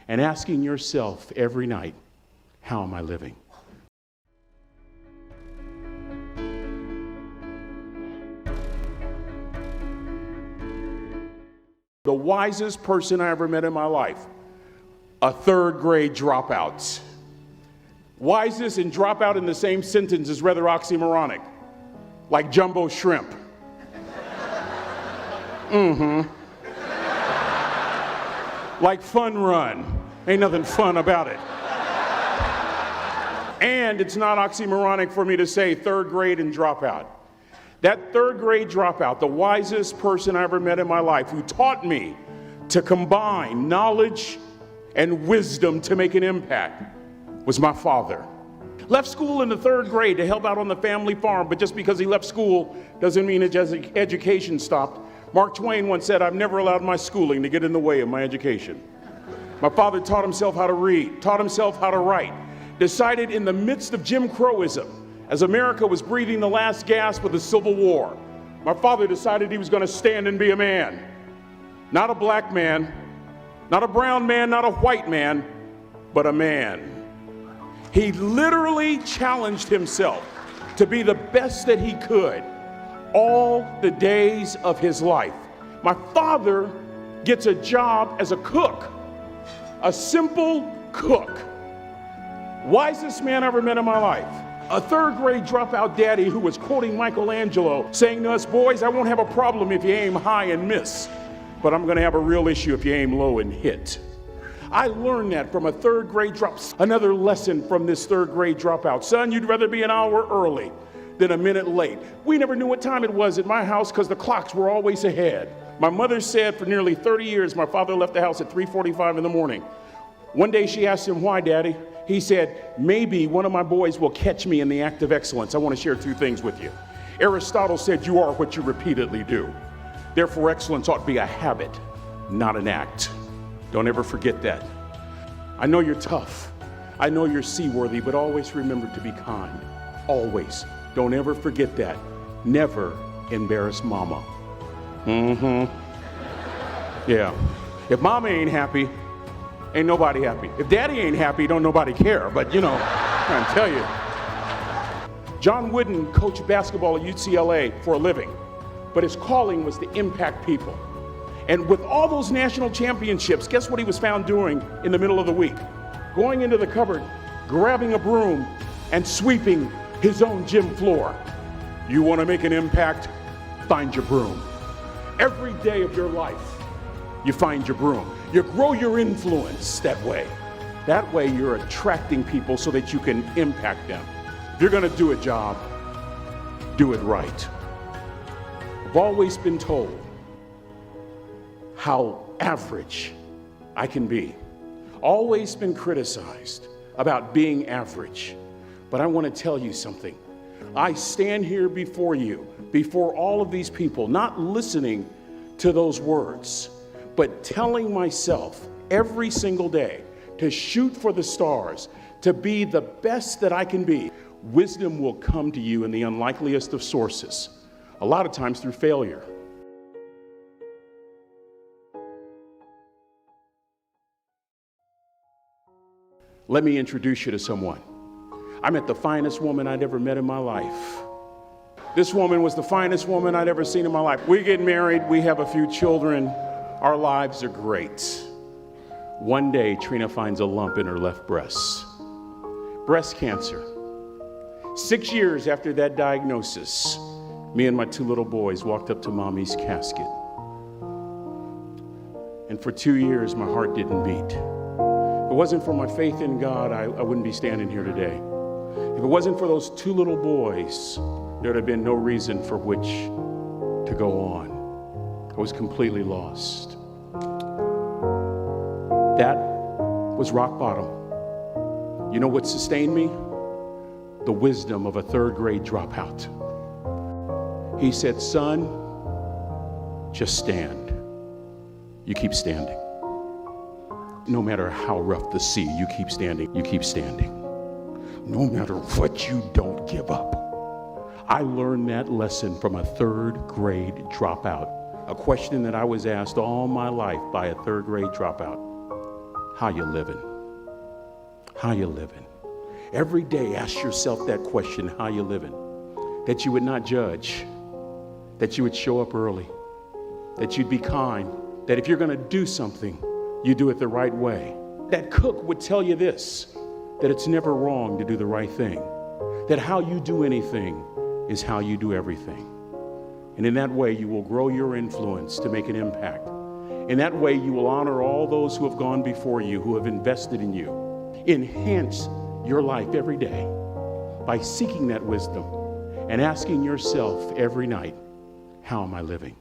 and asking yourself every night, how am I living? The wisest person I ever met in my life, a third grade dropout. Wisest and dropout in the same sentence is rather oxymoronic, like jumbo shrimp. Like fun run. Ain't nothing fun about it. And it's not oxymoronic for me to say third grade and dropout. That third grade dropout, the wisest person I ever met in my life, who taught me to combine knowledge and wisdom to make an impact, was my father. Left school in the third grade to help out on the family farm, but just because he left school doesn't mean his education stopped. Mark Twain once said, "I've never allowed my schooling to get in the way of my education." My father taught himself how to read, taught himself how to write, decided in the midst of Jim Crowism, as America was breathing the last gasp of the Civil War, my father decided he was going to stand and be a man. Not a black man, not a brown man, not a white man, but a man. He literally challenged himself to be the best that he could all the days of his life. My father gets a job as a cook, a simple cook. Wisest man I ever met in my life. A third grade dropout daddy who was quoting Michelangelo, saying to us, "Boys, I won't have a problem if you aim high and miss, but I'm going to have a real issue if you aim low and hit." I learned that from a third grade dropout. Another lesson from this third grade dropout. Son, you'd rather be an hour early than a minute late. We never knew what time it was at my house because the clocks were always ahead. My mother said for nearly 30 years, my father left the house at 3:45 in the morning. One day she asked him, "Why, Daddy?" He said, "Maybe one of my boys will catch me in the act of excellence. I want to share two things with you." Aristotle said, "You are what you repeatedly do." Therefore, excellence ought to be a habit, not an act. Don't ever forget that. I know you're tough. I know you're seaworthy, but always remember to be kind. Always. Don't ever forget that. Never embarrass mama. Yeah. If mama ain't happy, ain't nobody happy. If daddy ain't happy, don't nobody care. But I'm trying to tell you. John Wooden coached basketball at UCLA for a living, but his calling was to impact people. And with all those national championships, guess what he was found doing in the middle of the week? Going into the cupboard, grabbing a broom, and sweeping his own gym floor. You want to make an impact? Find your broom. Every day of your life, you find your broom. You grow your influence that way. That way you're attracting people so that you can impact them. If you're going to do a job, do it right. I've always been told how average I can be. Always been criticized about being average. But I want to tell you something. I stand here before you, before all of these people, not listening to those words, but telling myself every single day to shoot for the stars, to be the best that I can be. Wisdom will come to you in the unlikeliest of sources, a lot of times through failure. Let me introduce you to someone. I met the finest woman I'd ever met in my life. This woman was the finest woman I'd ever seen in my life. We get married, we have a few children, our lives are great. One day, Trina finds a lump in her left breast. Breast cancer. 6 years after that diagnosis, me and my two little boys walked up to Mommy's casket. And for 2 years, my heart didn't beat. If it wasn't for my faith in God, I wouldn't be standing here today. If it wasn't for those two little boys, there'd have been no reason for which to go on. I was completely lost. That was rock bottom. You know what sustained me? The wisdom of a third grade dropout. He said, "Son, just stand. You keep standing. No matter how rough the sea, you keep standing. You keep standing. No matter what, you don't give up." I learned that lesson from a third grade dropout. A question that I was asked all my life by a third grade dropout. How you living? How you living? Every day ask yourself that question, how you living? That you would not judge, that you would show up early, that you'd be kind, that if you're going to do something, you do it the right way. That cook would tell you this, that it's never wrong to do the right thing, that how you do anything is how you do everything. And in that way, you will grow your influence to make an impact. In that way, you will honor all those who have gone before you, who have invested in you. Enhance your life every day by seeking that wisdom and asking yourself every night, how am I living?